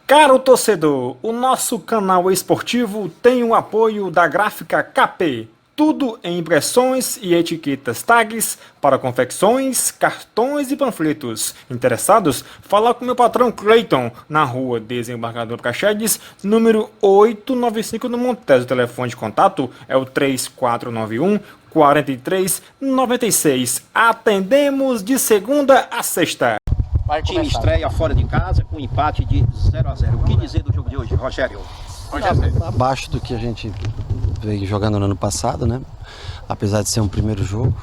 Caro torcedor, o nosso canal esportivo tem o apoio da Gráfica KP. Tudo em impressões e etiquetas tags para confecções, cartões e panfletos. Interessados? Fala com meu patrão Cleiton, na rua Desembargador Praxedes, número 895 no Montes. O telefone de contato é o 3491 4396. Atendemos de segunda a sexta. O time estreia fora de casa com empate de 0-0. O que dizer do jogo de hoje, Rogério? Abaixo do que a gente veio jogando no ano passado, né? Apesar de ser um primeiro jogo,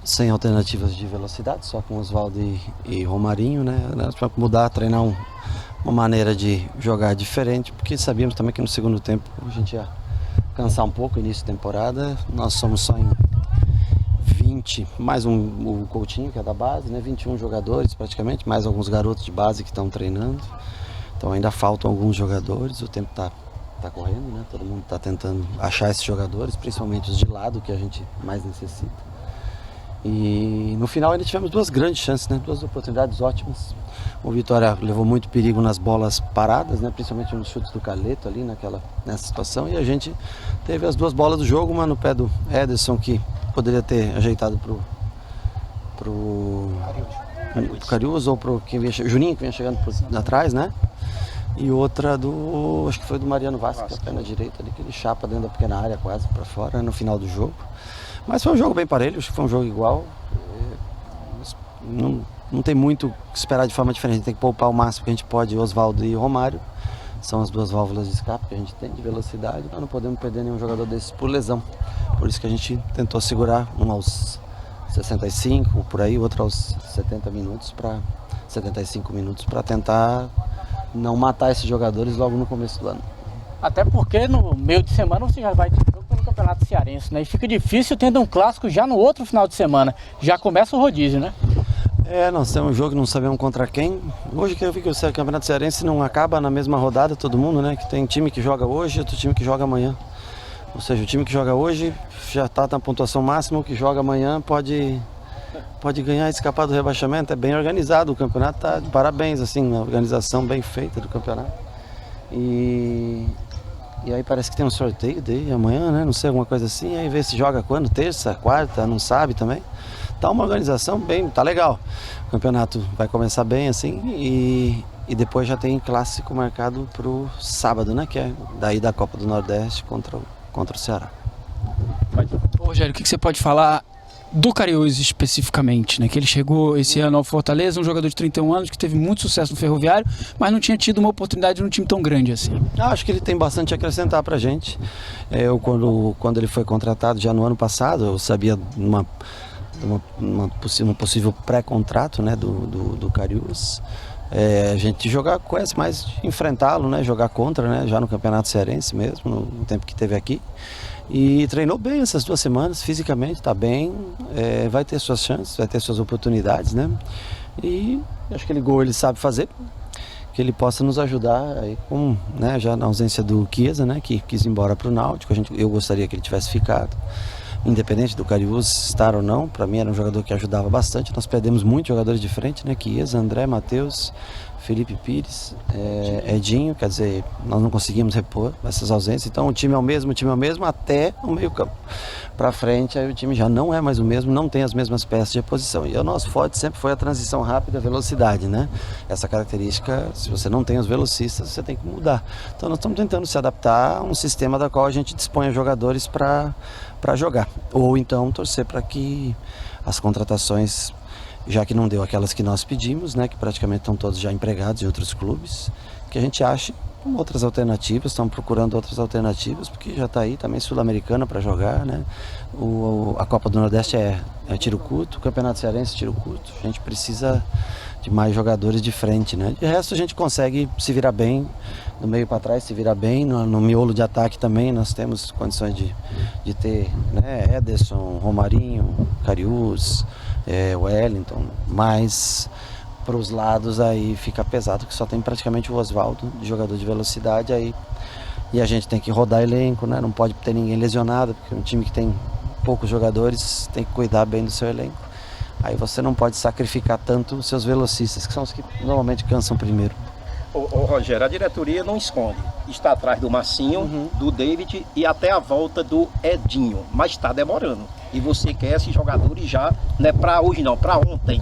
sem alternativas de velocidade, só com Oswaldo e Romarinho, né? Para mudar, treinar uma maneira de jogar diferente, porque sabíamos também que no segundo tempo a gente ia cansar um pouco, início de temporada. Nós somos só em 20, mais o Coutinho, que é da base, né? 21 jogadores praticamente, mais alguns garotos de base que estão treinando. Então ainda faltam alguns jogadores, o tempo tá correndo, né? Todo mundo está tentando achar esses jogadores, principalmente os de lado, que a gente mais necessita. E no final ainda tivemos duas grandes chances, né? Duas oportunidades ótimas. O Vitória levou muito perigo nas bolas paradas, né? Principalmente nos chutes do Carleto ali nessa situação. E a gente teve as duas bolas do jogo, uma no pé do Ederson, que poderia ter ajeitado pro Cariús ou pro Juninho, que vinha chegando por atrás, né? E outra acho que foi do Mariano Vasco, a perna direita ali, que ele chapa dentro da pequena área, quase para fora, no final do jogo. Mas foi um jogo bem parelho, acho que foi um jogo igual. Não tem muito o que esperar de forma diferente, tem que poupar o máximo que a gente pode, Oswaldo e Romário. São as duas válvulas de escape que a gente tem de velocidade, nós não podemos perder nenhum jogador desses por lesão. Por isso que a gente tentou segurar um aos 65, por aí, outro aos 75 minutos para tentar não matar esses jogadores logo no começo do ano. Até porque no meio de semana você já vai ter jogo pelo Campeonato Cearense, né? E fica difícil tendo um clássico já no outro final de semana. Já começa o rodízio, né? Nós temos um jogo que não sabemos contra quem. Hoje que eu vi que o Campeonato Cearense não acaba na mesma rodada, todo mundo, né? Que tem time que joga hoje e outro time que joga amanhã. Ou seja, o time que joga hoje já está na pontuação máxima, o que joga amanhã pode ganhar e escapar do rebaixamento. É bem organizado, o campeonato está de parabéns, assim, a organização bem feita do campeonato. E aí parece que tem um sorteio de amanhã, né? Não sei, alguma coisa assim. Aí vê se joga quando, terça, quarta, não sabe também. Tá uma organização bem, tá legal. O campeonato vai começar bem assim e depois já tem clássico marcado pro sábado, né? Que é daí da Copa do Nordeste contra o Ceará. Rogério, o que você pode falar do Cariús especificamente, né? Que ele chegou esse ano ao Fortaleza, um jogador de 31 anos que teve muito sucesso no Ferroviário, mas não tinha tido uma oportunidade num time tão grande assim. Acho que ele tem bastante a acrescentar pra gente. Eu quando ele foi contratado já no ano passado, eu sabia um possível pré-contrato, né, do Cariús. A gente conhece mais enfrentá-lo, né, jogar contra, né, já no Campeonato Cearense mesmo, no tempo que teve aqui. E treinou bem essas 2 semanas, fisicamente está bem, vai ter suas chances, vai ter suas oportunidades, né? E acho que aquele gol ele sabe fazer, que ele possa nos ajudar aí né, já na ausência do Chiesa, né, que quis ir embora para o Náutico. Eu gostaria que ele tivesse ficado, independente do Cariús estar ou não. Para mim era um jogador que ajudava bastante. Nós perdemos muitos jogadores de frente, né? Chiesa, André, Matheus, Felipe Pires, Edinho, quer dizer, nós não conseguimos repor essas ausências. Então o time é o mesmo até o meio campo. Para frente, aí o time já não é mais o mesmo, não tem as mesmas peças de reposição. E o nosso forte sempre foi a transição rápida, a velocidade, né? Essa característica, se você não tem os velocistas, você tem que mudar. Então nós estamos tentando se adaptar a um sistema da qual a gente dispõe jogadores para jogar. Ou então torcer para que as contratações, já que não deu aquelas que nós pedimos, né, que praticamente estão todos já empregados em outros clubes, que a gente ache outras alternativas, estamos procurando outras alternativas, porque já está aí também Sul-Americana para jogar, né? A Copa do Nordeste é tiro curto, o Campeonato Cearense é tiro curto, a gente precisa de mais jogadores de frente, né? De resto a gente consegue se virar bem, do meio para trás se virar bem, no miolo de ataque também nós temos condições de ter, né, Ederson, Romarinho, Cariús, Wellington, mas para os lados aí fica pesado, que só tem praticamente o Oswaldo, de jogador de velocidade aí, e a gente tem que rodar elenco, né? Não pode ter ninguém lesionado, porque um time que tem poucos jogadores tem que cuidar bem do seu elenco. Aí você não pode sacrificar tanto os seus velocistas, que são os que normalmente cansam primeiro. Ô, Rogério, a diretoria não esconde. Está atrás do Marcinho, do David e até a volta do Edinho. Mas está demorando. E você quer esses jogadores já, não é para hoje não, para ontem.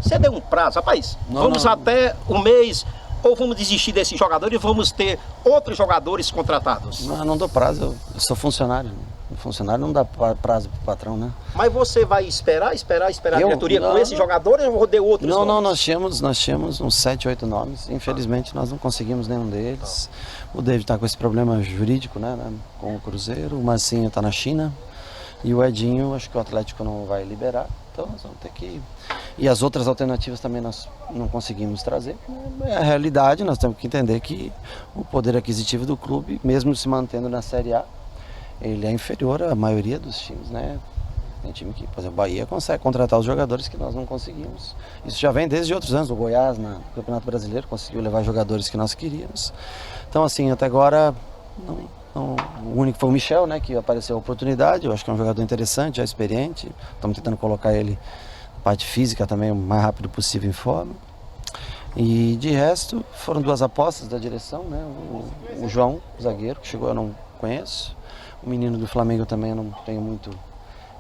Você deu um prazo, rapaz, vamos até um mês, ou vamos desistir desses jogadores e vamos ter outros jogadores contratados? Não dou prazo, eu sou funcionário. O funcionário não dá prazo pro patrão, né? Mas você vai esperar a diretoria com esses jogadores ou deu outros nomes? Não, nós tínhamos uns 7, 8 nomes. Infelizmente nós não conseguimos nenhum deles. O David está com esse problema jurídico, né, com o Cruzeiro. O Marcinho está na China. E o Edinho, acho que o Atlético não vai liberar. Então nós vamos ter que... E as outras alternativas também nós não conseguimos trazer. É a realidade, nós temos que entender que o poder aquisitivo do clube, mesmo se mantendo na Série A, ele é inferior à maioria dos times, né? Tem time que, por exemplo, o Bahia consegue contratar os jogadores que nós não conseguimos. Isso já vem desde outros anos. O Goiás, no Campeonato Brasileiro, conseguiu levar jogadores que nós queríamos. Então, assim, até agora, o único foi o Michel, né? Que apareceu a oportunidade. Eu acho que é um jogador interessante, já experiente. Estamos tentando colocar ele na parte física também o mais rápido possível em forma. E de resto, foram 2 apostas da direção, né? O João, o zagueiro, que chegou, eu não conheço. O menino do Flamengo também eu não tenho muito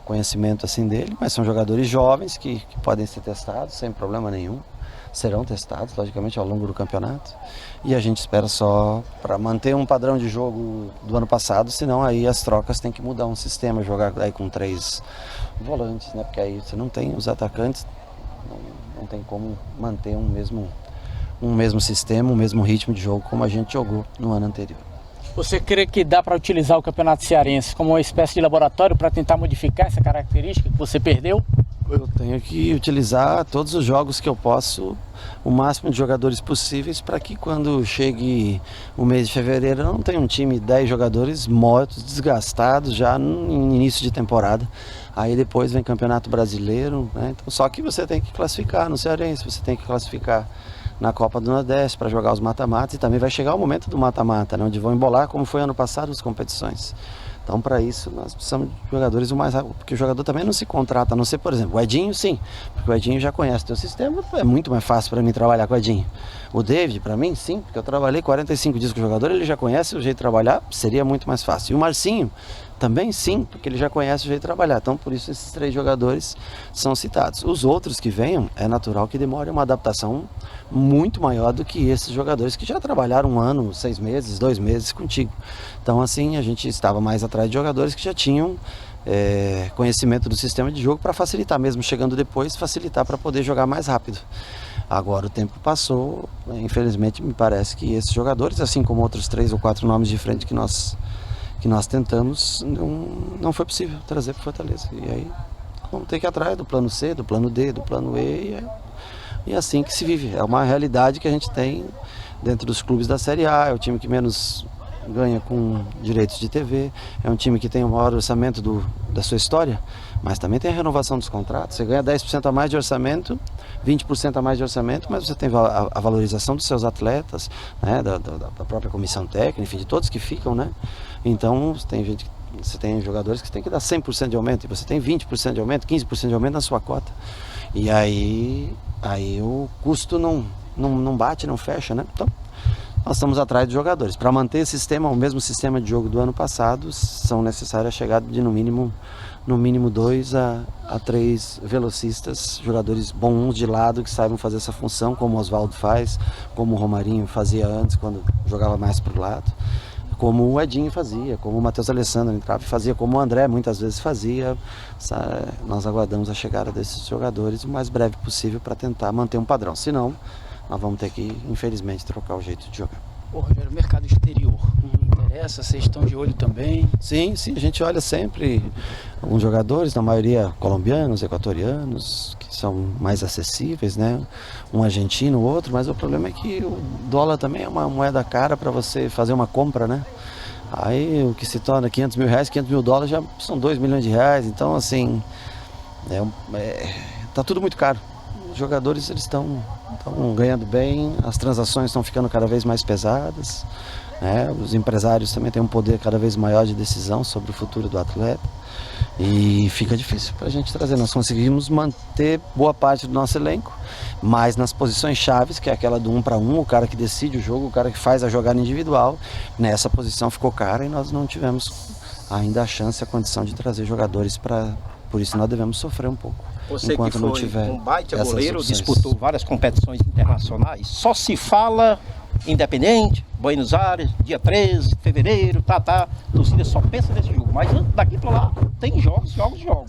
conhecimento assim dele, mas são jogadores jovens que podem ser testados sem problema nenhum. Serão testados, logicamente, ao longo do campeonato. E a gente espera só para manter um padrão de jogo do ano passado, senão aí as trocas tem que mudar um sistema, jogar aí com 3 volantes, né? Porque aí você não tem os atacantes, não tem como manter um mesmo sistema, um mesmo ritmo de jogo como a gente jogou no ano anterior. Você crê que dá para utilizar o Campeonato Cearense como uma espécie de laboratório para tentar modificar essa característica que você perdeu? Eu tenho que utilizar todos os jogos que eu posso, o máximo de jogadores possíveis, para que quando chegue o mês de fevereiro eu não tenha um time de 10 jogadores mortos, desgastados já no início de temporada. Aí depois vem Campeonato Brasileiro, né? Então, só que você tem que classificar no Cearense, você tem que classificar na Copa do Nordeste para jogar os mata-matas, e também vai chegar o momento do mata-mata, né, onde vão embolar como foi ano passado as competições. Então, para isso, nós precisamos de jogadores o mais rápido, porque o jogador também não se contrata, a não ser, por exemplo, o Edinho, sim, porque o Edinho já conhece o teu sistema, é muito mais fácil para mim trabalhar com o Edinho. O David, para mim, sim, porque eu trabalhei 45 dias com o jogador, ele já conhece o jeito de trabalhar, seria muito mais fácil. E o Marcinho, também sim, porque ele já conhece o jeito de trabalhar. Então, por isso, esses 3 jogadores são citados. Os outros que venham, é natural que demore uma adaptação muito maior do que esses jogadores que já trabalharam 1 ano, 6 meses, 2 meses contigo. Então, assim, a gente estava mais atrás de jogadores que já tinham conhecimento do sistema de jogo para facilitar, mesmo chegando depois, facilitar para poder jogar mais rápido. Agora o tempo passou, infelizmente me parece que esses jogadores, assim como outros 3 ou 4 nomes de frente que nós tentamos, não foi possível trazer para Fortaleza. E aí vamos ter que ir atrás do plano C, do plano D, do plano E, e é assim que se vive. É uma realidade que a gente tem dentro dos clubes da Série A, é o time que menos ganha com direitos de TV, é um time que tem o maior orçamento da sua história, mas também tem a renovação dos contratos. Você ganha 10% a mais de orçamento, 20% a mais de orçamento, mas você tem a valorização dos seus atletas, né, da própria comissão técnica, enfim, de todos que ficam, né? Então, você tem jogadores que tem que dar 100% de aumento, e você tem 20% de aumento, 15% de aumento na sua cota. E aí o custo não bate, não fecha, né? Então, nós estamos atrás de jogadores. Para manter esse sistema, o mesmo sistema de jogo do ano passado, são necessárias a chegada de no mínimo 2 a 3 velocistas, jogadores bons de lado que saibam fazer essa função, como o Oswaldo faz, como o Romarinho fazia antes, quando jogava mais para o lado, como o Edinho fazia, como o Matheus Alessandro entrava e fazia, como o André muitas vezes fazia. Nós aguardamos a chegada desses jogadores o mais breve possível para tentar manter um padrão. Senão, nós vamos ter que, infelizmente, trocar o jeito de jogar. Ô, Rogério, mercado exterior, interessa? Vocês estão de olho também? Sim, a gente olha sempre alguns jogadores, na maioria colombianos, equatorianos, que são mais acessíveis, né? Um argentino, outro, mas o problema é que o dólar também é uma moeda cara para você fazer uma compra, né? Aí o que se torna 500 mil reais, 500 mil dólares já são 2 milhões de reais, então assim, tá tudo muito caro. Os jogadores eles estão ganhando bem, as transações estão ficando cada vez mais pesadas, né? Os empresários também têm um poder cada vez maior de decisão sobre o futuro do atleta. E fica difícil para a gente trazer. Nós conseguimos manter boa parte do nosso elenco, mas nas posições chaves, que é aquela do 1 para 1, o cara que decide o jogo, o cara que faz a jogada individual, nessa posição ficou cara e nós não tivemos ainda a chance, a condição de trazer jogadores para... Por isso nós devemos sofrer um pouco. Você enquanto que não foi tiver um baita essas goleiro, opções. disputou várias competições internacionais, só se fala Independente, Buenos Aires, dia 13 de fevereiro, a torcida só pensa nesse jogo, mas daqui para lá tem jogos.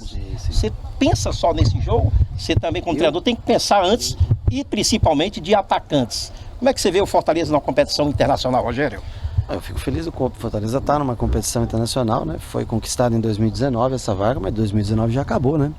Sim. Você pensa só nesse jogo, você também como treinador tem que pensar antes e principalmente de atacantes. Como é que você vê o Fortaleza na competição internacional, Rogério? Eu fico feliz, o Fortaleza está numa competição internacional, né? Foi conquistado em 2019 essa vaga, mas 2019 já acabou, né?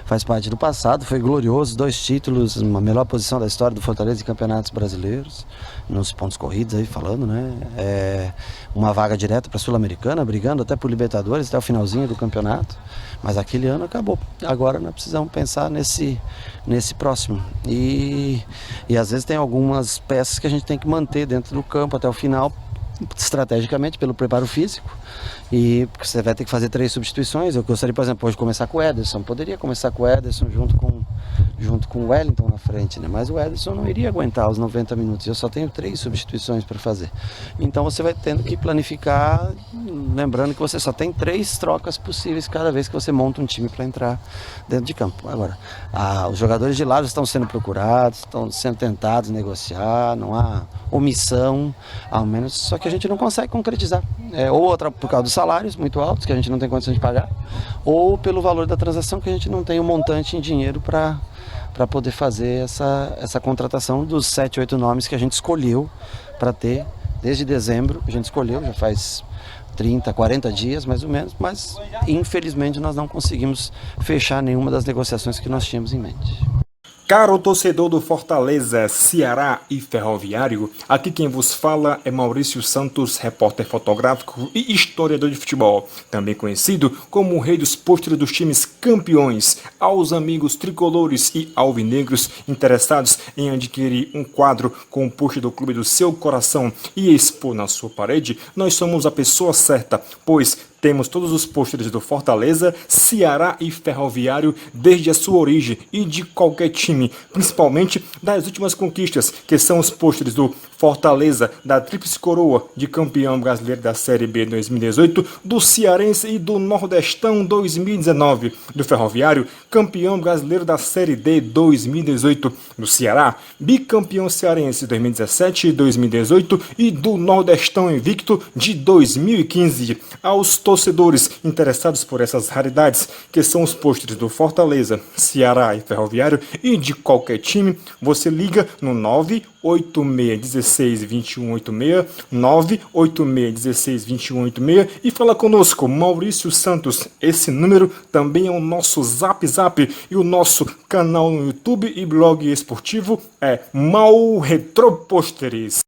Faz parte do passado, foi glorioso, 2 títulos, uma melhor posição da história do Fortaleza em campeonatos brasileiros, nos pontos corridos aí falando, né? Uma vaga direta para a Sul-Americana, brigando até por Libertadores, até o finalzinho do campeonato, mas aquele ano acabou. Agora nós precisamos pensar nesse próximo. E às vezes tem algumas peças que a gente tem que manter dentro do campo até o final, estrategicamente pelo preparo físico, e você vai ter que fazer 3 substituições. Eu gostaria, por exemplo, hoje começar com o Ederson, poderia começar com o Ederson junto com o Wellington na frente, né? Mas o Ederson não iria aguentar os 90 minutos, eu só tenho 3 substituições para fazer, então você vai tendo que planificar, lembrando que você só tem 3 trocas possíveis cada vez que você monta um time para entrar dentro de campo. Agora, os jogadores de lado estão sendo procurados, estão sendo tentados negociar, não há omissão, ao menos, só que a gente não consegue concretizar, ou por causa dos salários muito altos que a gente não tem condição de pagar, ou pelo valor da transação que a gente não tem um montante em dinheiro para poder fazer essa contratação dos 7, 8 nomes que a gente escolheu para ter desde dezembro. A gente escolheu, já faz 30, 40 dias mais ou menos, mas infelizmente nós não conseguimos fechar nenhuma das negociações que nós tínhamos em mente. Caro torcedor do Fortaleza, Ceará e Ferroviário, aqui quem vos fala é Maurício Santos, repórter fotográfico e historiador de futebol, também conhecido como o rei dos pôsteres dos times campeões. Aos amigos tricolores e alvinegros interessados em adquirir um quadro com o pôster do clube do seu coração e expor na sua parede, nós somos a pessoa certa, pois temos todos os pôsteres do Fortaleza, Ceará e Ferroviário desde a sua origem e de qualquer time, principalmente das últimas conquistas, que são os pôsteres do Fortaleza, da Tríplice Coroa de campeão brasileiro da Série B 2018, do Cearense e do Nordestão 2019, do Ferroviário, campeão brasileiro da Série D 2018, do Ceará, bicampeão cearense 2017 e 2018 e do Nordestão invicto de 2015. Aos torcedores interessados por essas raridades, que são os pôsteres do Fortaleza, Ceará e Ferroviário e de qualquer time, você liga no 986162186, 986162186 e fala conosco, Maurício Santos. Esse número também é o nosso Zap e o nosso canal no YouTube e blog esportivo é Mal Retro Pôsteres.